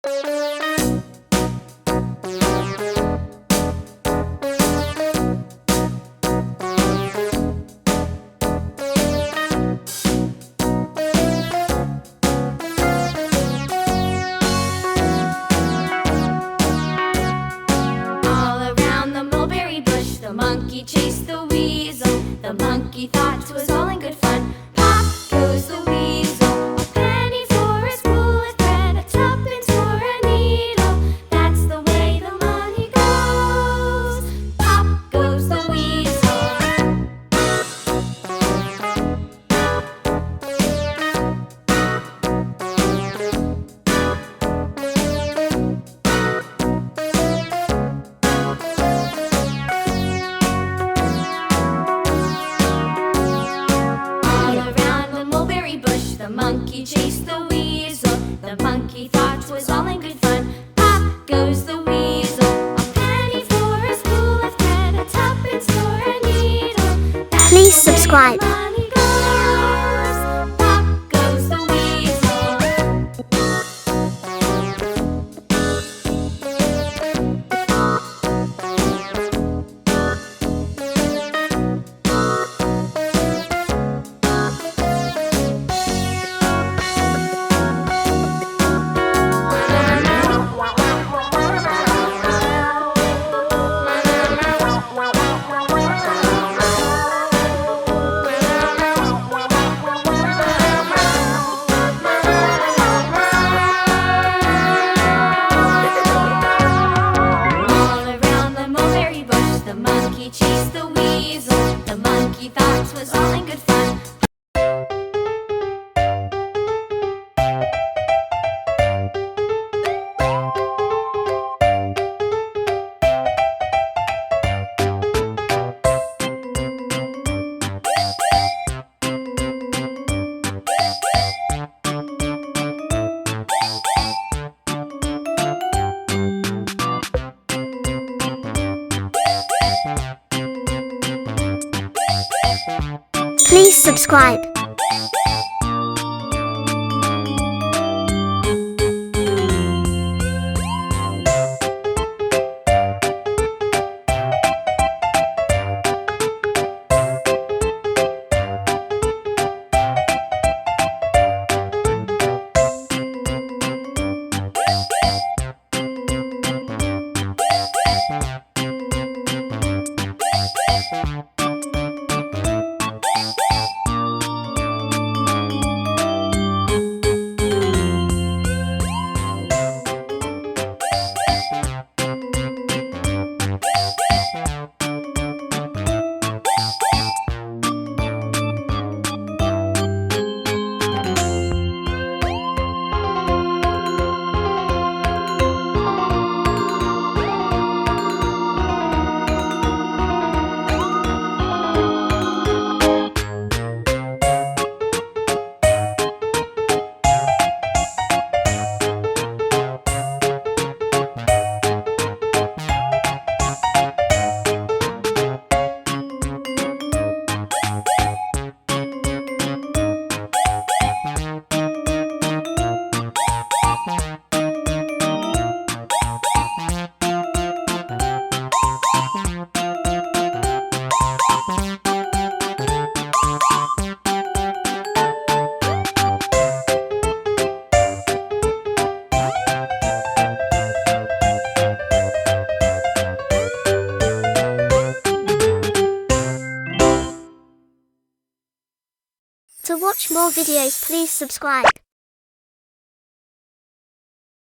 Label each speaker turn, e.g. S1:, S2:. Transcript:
S1: The monkey chased the weasel. The monkey thought 'twas all in good fun. Pop goes the weasel. A penny for a spool of thread, a tuppence for a needle. That's the way the money goes. Pop goes the weasel. The monkey chased the weasel. The monkey thought 'twas all in good fun. Pop goes the weasel. A penny for a spool of thread, a tuppence for a needle. That's
S2: Please subscribe.
S1: The way the money goes. Pop goes the weasel. The monkey chased the weasel. The monkey thought 'twas all in good fun.
S2: Please subscribe. To watch more videos, please subscribe.